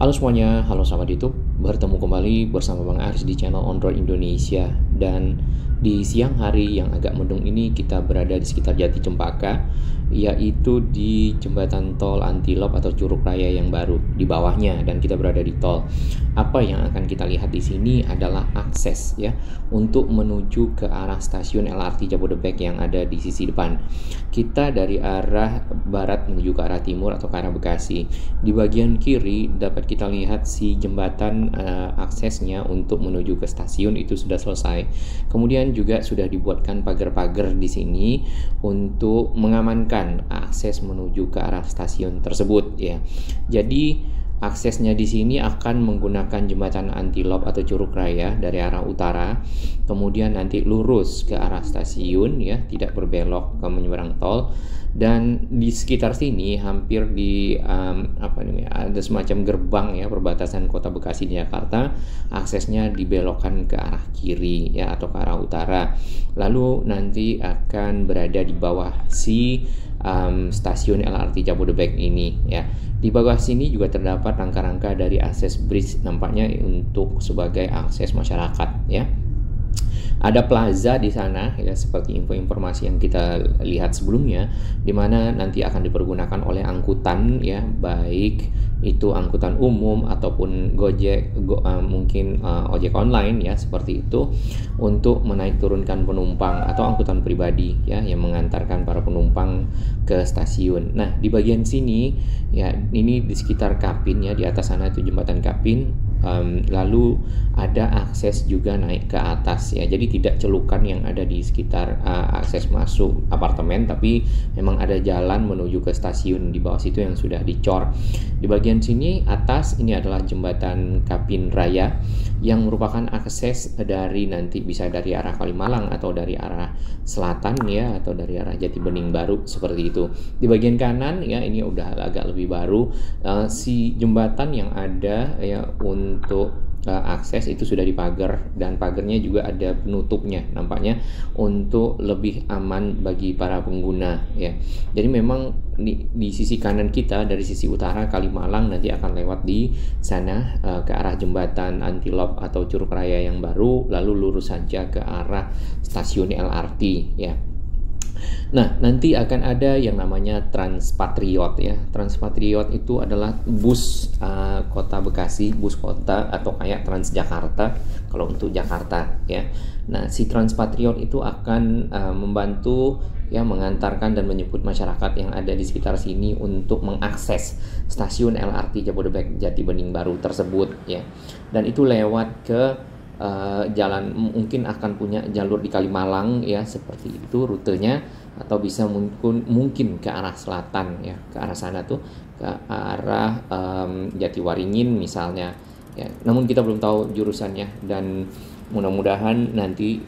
Halo semuanya, halo sahabat YouTube. Bertemu kembali bersama Bang Aris di channel On Road Indonesia. Dan di siang hari yang agak mendung ini kita berada di sekitar Jati Cempaka, yaitu di jembatan tol Antilop atau Curug Raya yang baru di bawahnya, dan kita berada di tol. Apa yang akan kita lihat di sini adalah akses ya untuk menuju ke arah stasiun LRT Jabodebek yang ada di sisi depan. Kita dari arah barat menuju ke arah timur atau ke arah Bekasi. Di bagian kiri dapat kita lihat si jembatan aksesnya untuk menuju ke stasiun itu sudah selesai. Kemudian juga sudah dibuatkan pagar-pagar di sini untuk mengamankan akses menuju ke arah stasiun tersebut ya. Jadi aksesnya di sini akan menggunakan jembatan Antilop atau Curug Raya dari arah utara, kemudian nanti lurus ke arah stasiun ya, tidak berbelok ke menyeberang tol. Dan di sekitar sini hampir di ada semacam gerbang ya perbatasan Kota Bekasi di Jakarta, aksesnya dibelokkan ke arah kiri ya atau ke arah utara. Lalu nanti akan berada di bawah si stasiun LRT Jabodebek ini ya. Di bawah sini juga terdapat rangka-rangka dari akses bridge, nampaknya untuk sebagai akses masyarakat ya. Ada plaza di sana ya, seperti informasi yang kita lihat sebelumnya, di mana nanti akan dipergunakan oleh angkutan ya, baik itu angkutan umum ataupun Gojek, mungkin ojek online ya, seperti itu, untuk menaik turunkan penumpang atau angkutan pribadi ya yang mengantarkan para penumpang ke stasiun. Nah, di bagian sini ya, ini di sekitar Kapin ya, di atas sana itu jembatan Kapin. Lalu ada akses juga naik ke atas ya, jadi tidak celukan yang ada di sekitar akses masuk apartemen, tapi memang ada jalan menuju ke stasiun di bawah situ yang sudah dicor. Di bagian sini atas ini adalah jembatan Kapin Raya yang merupakan akses dari nanti bisa dari arah Kalimalang atau dari arah selatan ya, atau dari arah Jati Bening Baru seperti itu. Di bagian kanan ya, ini udah agak lebih baru, si jembatan yang ada ya untuk akses itu sudah dipagar, dan pagarnya juga ada penutupnya nampaknya untuk lebih aman bagi para pengguna ya. Jadi memang di sisi kanan kita dari sisi utara Kalimalang nanti akan lewat di sana ke arah jembatan Antilop atau Curug Raya yang baru, lalu lurus saja ke arah stasiun LRT ya. Nah, nanti akan ada yang namanya Transpatriot ya. Transpatriot itu adalah bus kota Bekasi, bus kota atau kayak Transjakarta kalau untuk Jakarta ya. Nah, si Transpatriot itu akan membantu ya mengantarkan dan menjemput masyarakat yang ada di sekitar sini untuk mengakses stasiun LRT Jabodebek Jati Bening Baru tersebut ya. Dan itu lewat ke jalan, mungkin akan punya jalur di Kalimalang ya, seperti itu rutenya, atau bisa mungkin ke arah selatan ya, ke arah sana tuh, ke arah Jatiwaringin misalnya ya. Namun kita belum tahu jurusannya, dan mudah-mudahan nanti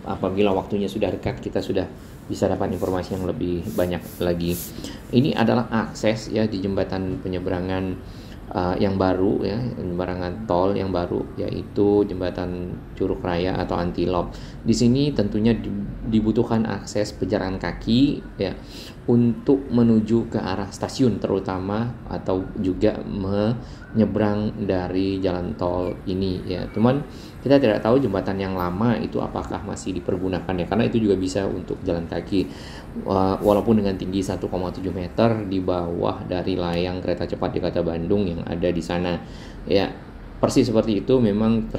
apabila waktunya sudah dekat kita sudah bisa dapat informasi yang lebih banyak lagi. Ini adalah akses ya di jembatan penyeberangan yang baru ya, jembatan tol yang baru, yaitu jembatan Curug Raya atau Antilop. Di sini tentunya dibutuhkan akses pejalan kaki ya untuk menuju ke arah stasiun terutama, atau juga menyeberang dari jalan tol ini ya. Cuman kita tidak tahu jembatan yang lama itu apakah masih dipergunakan ya, karena itu juga bisa untuk jalan kaki walaupun dengan tinggi 1,7 meter di bawah dari layang kereta cepat Jakarta Bandung yang ada di sana ya. Persis seperti itu, memang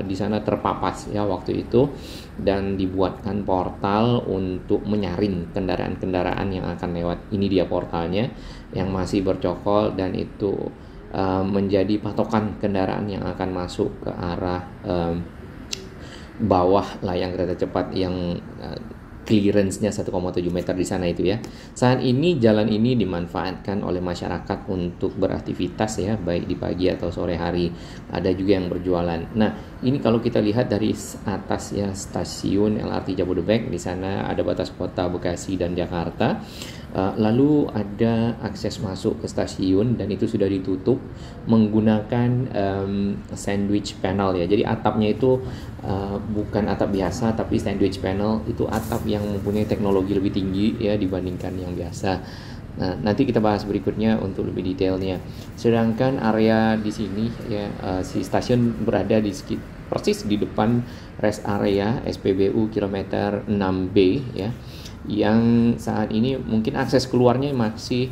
di sana terpapas ya waktu itu, dan dibuatkan portal untuk menyaring kendaraan-kendaraan yang akan lewat. Ini dia portalnya yang masih bercokol, dan itu menjadi patokan kendaraan yang akan masuk ke arah bawah layang kereta cepat yang clearance-nya 1,7 meter di sana itu ya. Saat ini jalan ini dimanfaatkan oleh masyarakat untuk beraktivitas ya, baik di pagi atau sore hari. Ada juga yang berjualan. Nah, ini kalau kita lihat dari atas ya, stasiun LRT Jabodebek, di sana ada batas kota Bekasi dan Jakarta. Lalu ada akses masuk ke stasiun, dan itu sudah ditutup menggunakan sandwich panel ya. Jadi atapnya itu bukan atap biasa, tapi sandwich panel, itu atap yang mempunyai teknologi lebih tinggi ya dibandingkan yang biasa. Nah, nanti kita bahas berikutnya untuk lebih detailnya. Sedangkan area di sini ya, si stasiun berada di persis di depan rest area SPBU kilometer 6B ya, yang saat ini mungkin akses keluarnya masih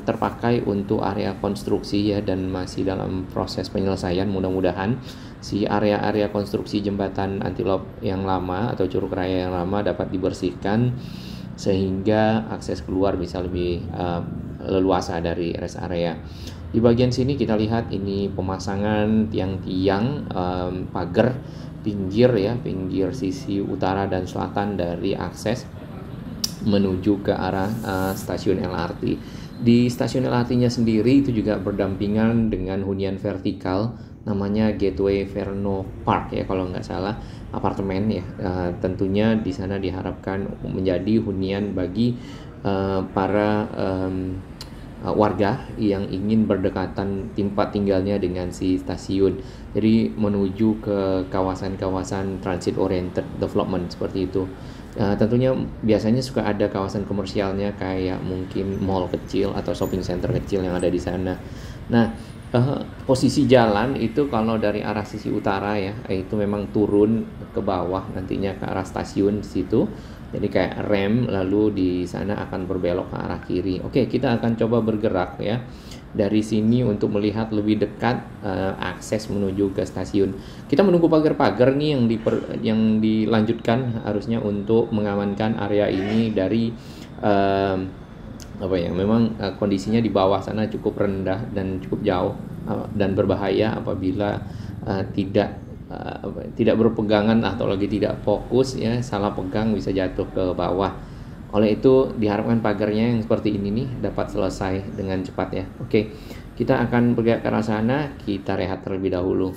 terpakai untuk area konstruksi ya, dan masih dalam proses penyelesaian. Mudah-mudahan si area-area konstruksi jembatan Antilop yang lama atau Curug Raya yang lama dapat dibersihkan sehingga akses keluar bisa lebih leluasa dari rest area. Di bagian sini kita lihat ini pemasangan tiang-tiang pagar pinggir ya, pinggir sisi utara dan selatan dari akses menuju ke arah stasiun LRT. Di stasiun LRT-nya sendiri itu juga berdampingan dengan hunian vertikal namanya Gateway Verno Park ya, kalau nggak salah, apartemen ya. Tentunya di sana diharapkan menjadi hunian bagi para warga yang ingin berdekatan tempat tinggalnya dengan si stasiun. Jadi menuju ke kawasan-kawasan transit oriented development seperti itu. Tentunya biasanya suka ada kawasan komersialnya kayak mungkin mall kecil atau shopping center kecil yang ada di sana. Nah, posisi jalan itu kalau dari arah sisi utara ya, itu memang turun ke bawah nantinya ke arah stasiun di situ. Jadi kayak rem, lalu di sana akan berbelok ke arah kiri. Oke, kita akan coba bergerak ya dari sini untuk melihat lebih dekat akses menuju ke stasiun. Kita menunggu pagar-pagar nih yang dilanjutkan harusnya untuk mengamankan area ini dari memang kondisinya di bawah sana cukup rendah dan cukup jauh dan berbahaya apabila tidak berpegangan atau lagi tidak fokus ya, salah pegang bisa jatuh ke bawah. Oleh itu diharapkan pagarnya yang seperti ini nih dapat selesai dengan cepat ya. Oke, kita akan bergerak ke arah sana, kita rehat terlebih dahulu.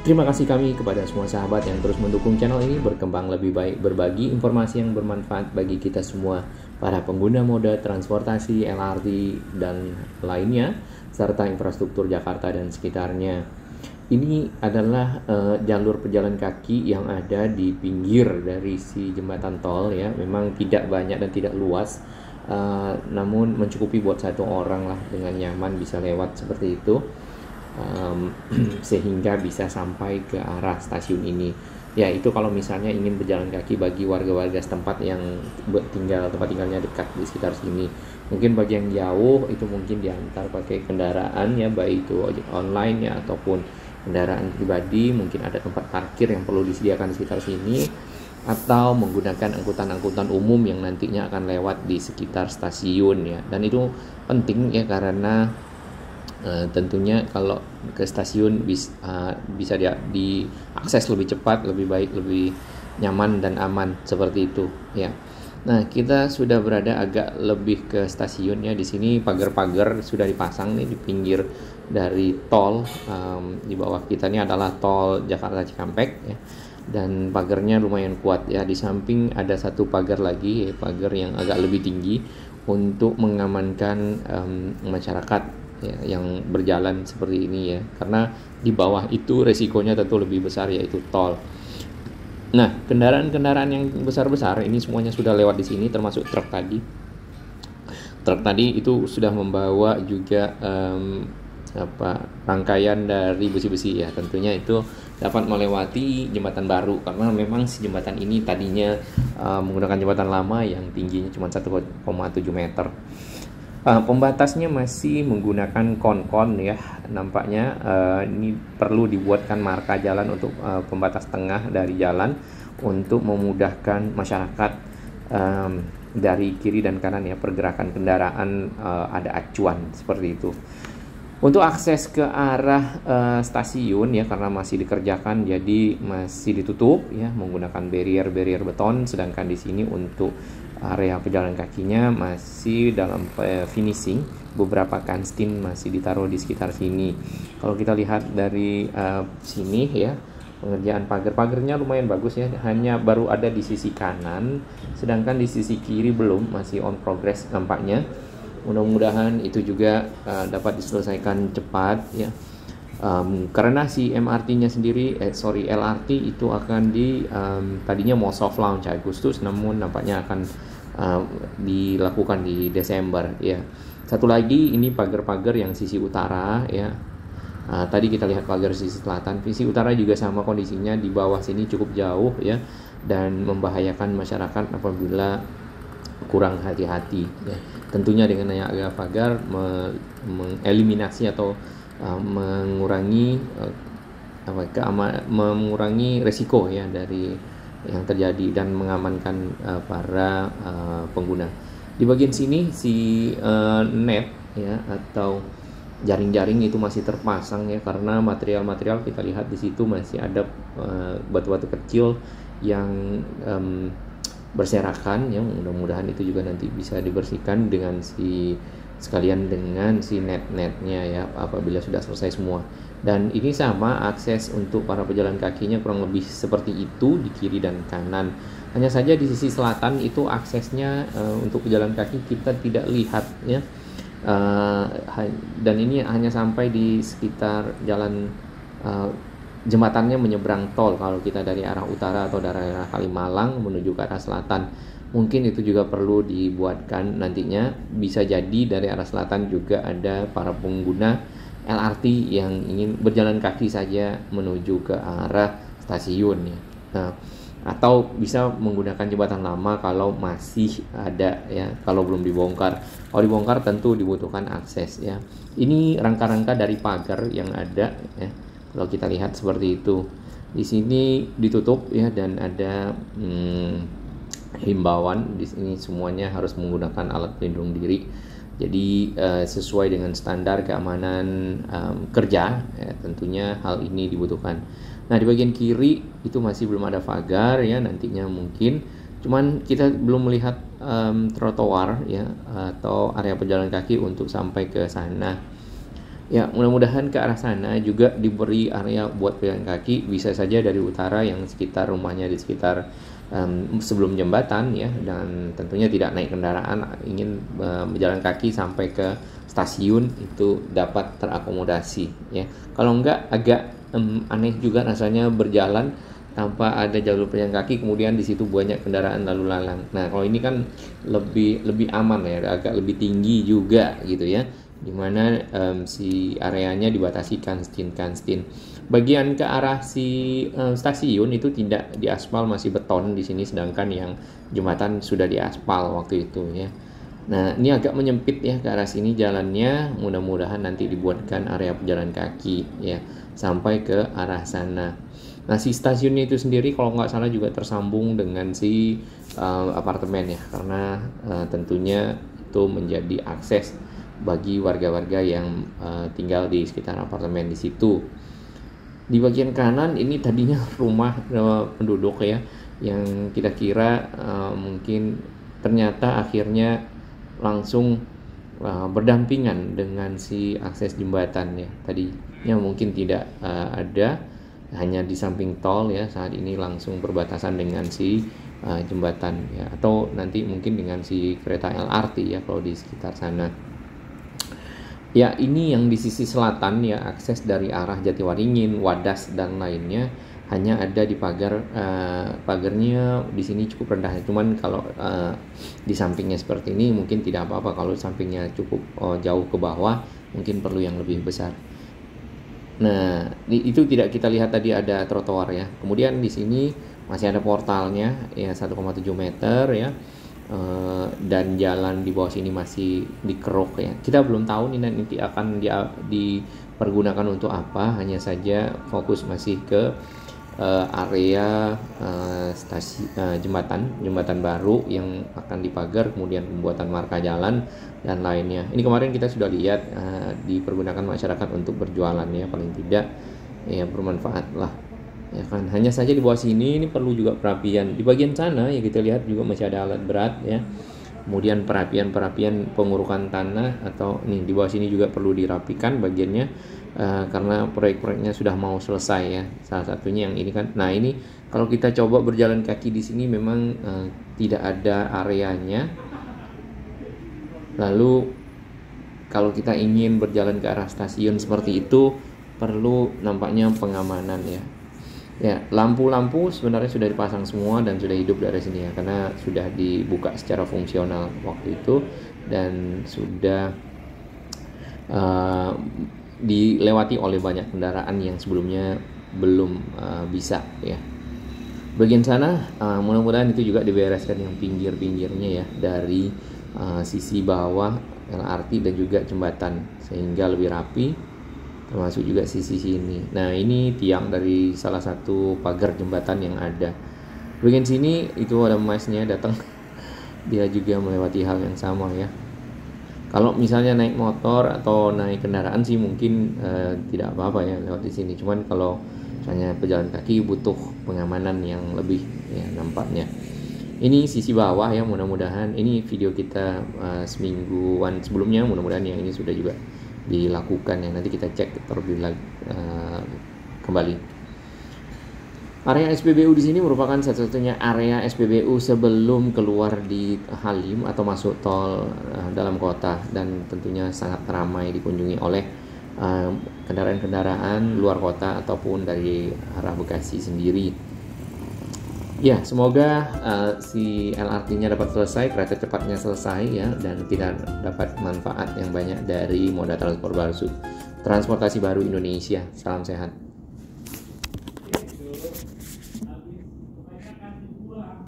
Terima kasih kami kepada semua sahabat yang terus mendukung channel ini berkembang lebih baik, berbagi informasi yang bermanfaat bagi kita semua, para pengguna moda transportasi, LRT, dan lainnya, serta infrastruktur Jakarta dan sekitarnya. Ini adalah jalur pejalan kaki yang ada di pinggir dari si jembatan tol ya. Memang tidak banyak dan tidak luas, namun mencukupi buat satu orang lah dengan nyaman bisa lewat seperti itu. Sehingga bisa sampai ke arah stasiun ini. Ya, itu kalau misalnya ingin berjalan kaki bagi warga-warga setempat yang tempat tinggalnya dekat di sekitar sini. Mungkin bagi yang jauh itu mungkin diantar pakai kendaraan ya, baik itu ojek online ya ataupun kendaraan pribadi. Mungkin ada tempat parkir yang perlu disediakan di sekitar sini, atau menggunakan angkutan-angkutan umum yang nantinya akan lewat di sekitar stasiun ya. Dan itu penting ya, karena tentunya kalau ke stasiun bisa diakses lebih cepat, lebih baik, lebih nyaman dan aman seperti itu ya. Nah, kita sudah berada agak lebih ke stasiun ya. Di sini pagar-pagar sudah dipasang nih di pinggir dari tol. Di bawah kita ini adalah tol Jakarta Cikampek ya. Dan pagarnya lumayan kuat ya. Di samping ada satu pagar lagi ya, pagar yang agak lebih tinggi untuk mengamankan masyarakat ya, yang berjalan seperti ini ya, karena di bawah itu resikonya tentu lebih besar, yaitu tol. Nah, kendaraan-kendaraan yang besar-besar ini semuanya sudah lewat di sini, termasuk truk tadi. Truk tadi itu sudah membawa juga rangkaian dari besi-besi ya. Tentunya itu dapat melewati jembatan baru, karena memang si jembatan ini tadinya menggunakan jembatan lama yang tingginya cuma 1,7 meter. Pembatasnya masih menggunakan kon-kon ya, nampaknya ini perlu dibuatkan marka jalan untuk pembatas tengah dari jalan untuk memudahkan masyarakat dari kiri dan kanan ya, pergerakan kendaraan ada acuan seperti itu. Untuk akses ke arah stasiun ya, karena masih dikerjakan jadi masih ditutup ya menggunakan barrier beton, sedangkan di sini untuk area pejalan kakinya masih dalam finishing. Beberapa kanstin masih ditaruh di sekitar sini. Kalau kita lihat dari sini ya, pengerjaan pagarnya lumayan bagus ya, hanya baru ada di sisi kanan, sedangkan di sisi kiri belum, masih on progress nampaknya. Mudah-mudahan itu juga dapat diselesaikan cepat ya. Karena si MRT-nya sendiri, LRT itu akan tadinya mau soft launch Agustus, namun nampaknya akan dilakukan di Desember ya. Satu lagi ini pagar-pagar yang sisi utara ya. Tadi kita lihat pagar sisi selatan, sisi utara juga sama kondisinya, di bawah sini cukup jauh ya, dan membahayakan masyarakat apabila kurang hati-hati ya. Tentunya dengan adanya pagar mengeliminasi atau mengurangi mengurangi resiko ya dari yang terjadi dan mengamankan para pengguna. Di bagian sini si net ya atau jaring-jaring itu masih terpasang ya, karena material-material kita lihat di situ masih ada batu-batu kecil yang berserakan ya. Mudah-mudahan itu juga nanti bisa dibersihkan sekalian dengan si net-netnya ya apabila sudah selesai semua. Dan ini sama akses untuk para pejalan kakinya kurang lebih seperti itu di kiri dan kanan. Hanya saja di sisi selatan itu aksesnya untuk pejalan kaki kita tidak lihat ya. Dan ini hanya sampai di sekitar jalan jembatannya menyeberang tol kalau kita dari arah utara atau dari arah Kalimalang menuju ke arah selatan. Mungkin itu juga perlu dibuatkan nantinya. Bisa jadi dari arah selatan juga ada para pengguna LRT yang ingin berjalan kaki saja menuju ke arah stasiun ya. Nah, atau bisa menggunakan jembatan lama kalau masih ada ya, kalau belum dibongkar. Kalau dibongkar tentu dibutuhkan akses ya. Ini rangka-rangka dari pagar yang ada ya. Kalau kita lihat seperti itu. Di sini ditutup ya, dan ada himbauan di sini semuanya harus menggunakan alat pelindung diri. Jadi sesuai dengan standar keamanan kerja ya, tentunya hal ini dibutuhkan. Nah, di bagian kiri itu masih belum ada pagar ya, nantinya mungkin. Cuman kita belum melihat trotoar ya atau area pejalan kaki untuk sampai ke sana. Ya, mudah-mudahan ke arah sana juga diberi area buat pejalan kaki, bisa saja dari utara yang sekitar rumahnya di sekitar sebelum jembatan ya, dan tentunya tidak naik kendaraan, ingin berjalan kaki sampai ke stasiun itu dapat terakomodasi ya. Kalau enggak agak aneh juga rasanya berjalan tanpa ada jalur pejalan kaki, kemudian di situ banyak kendaraan lalu lalang. Nah, kalau ini kan lebih aman ya, agak lebih tinggi juga gitu ya, dimana si areanya dibatasi kanstin. Bagian ke arah si stasiun itu tidak diaspal, masih beton di sini, sedangkan yang jembatan sudah diaspal waktu itu ya. Nah, ini agak menyempit ya ke arah sini jalannya. Mudah-mudahan nanti dibuatkan area pejalan kaki ya sampai ke arah sana. Nah, si stasiunnya itu sendiri kalau nggak salah juga tersambung dengan si apartemen ya, karena tentunya itu menjadi akses bagi warga-warga yang tinggal di sekitar apartemen di situ. Di bagian kanan ini tadinya rumah penduduk ya, yang kita kira mungkin ternyata akhirnya langsung berdampingan dengan si akses jembatan ya. Tadinya mungkin tidak ada, hanya di samping tol ya, saat ini langsung berbatasan dengan si jembatan ya, atau nanti mungkin dengan si kereta LRT ya kalau di sekitar sana. Ya, ini yang di sisi selatan ya, akses dari arah Jatiwaringin, Wadas dan lainnya hanya ada di pagarnya di sini cukup rendah. Cuman kalau di sampingnya seperti ini mungkin tidak apa-apa. Kalau sampingnya cukup jauh ke bawah mungkin perlu yang lebih besar. Nah, itu tidak kita lihat tadi ada trotoar ya. Kemudian di sini masih ada portalnya ya, 1,7 meter ya. Dan jalan di bawah sini masih dikeruk ya. Kita belum tahu nih nanti akan dipergunakan untuk apa. Hanya saja fokus masih ke area jembatan baru yang akan dipagar, kemudian pembuatan marka jalan dan lainnya. Ini kemarin kita sudah lihat dipergunakan masyarakat untuk berjualan ya, paling tidak ya bermanfaat lah. Ya kan, hanya saja di bawah sini ini perlu juga perapian. Di bagian sana ya kita lihat juga masih ada alat berat ya. Kemudian perapian pengurukan tanah, atau nih di bawah sini juga perlu dirapikan bagiannya. karena proyek-proyeknya sudah mau selesai ya. Salah satunya yang ini kan. Nah ini kalau kita coba berjalan kaki di sini memang tidak ada areanya. Lalu kalau kita ingin berjalan ke arah stasiun seperti itu perlu nampaknya pengamanan ya. Ya, lampu-lampu sebenarnya sudah dipasang semua dan sudah hidup dari sini ya, karena sudah dibuka secara fungsional waktu itu dan sudah dilewati oleh banyak kendaraan yang sebelumnya belum bisa ya. Bagian sana mudah-mudahan itu juga dibereskan yang pinggir-pinggirnya ya, dari sisi bawah LRT dan juga jembatan sehingga lebih rapi, termasuk juga sisi sini. Nah ini tiang dari salah satu pagar jembatan yang ada. Bagian sini itu ada masnya datang, dia juga melewati hal yang sama ya. Kalau misalnya naik motor atau naik kendaraan sih mungkin tidak apa-apa ya lewat di sini. Cuman kalau misalnya pejalan kaki butuh pengamanan yang lebih ya nampaknya. Ini sisi bawah ya, mudah-mudahan ini video kita semingguan sebelumnya, mudah-mudahan yang ini sudah juga dilakukan ya. Nanti kita cek terlebih kembali. Area SPBU di sini merupakan satu-satunya area SPBU sebelum keluar di Halim atau masuk tol dalam kota, dan tentunya sangat ramai dikunjungi oleh kendaraan-kendaraan luar kota ataupun dari arah Bekasi sendiri. Ya, semoga si LRT-nya dapat selesai, kereta cepatnya selesai ya, dan tidak dapat manfaat yang banyak dari moda transportasi baru Indonesia. Salam sehat.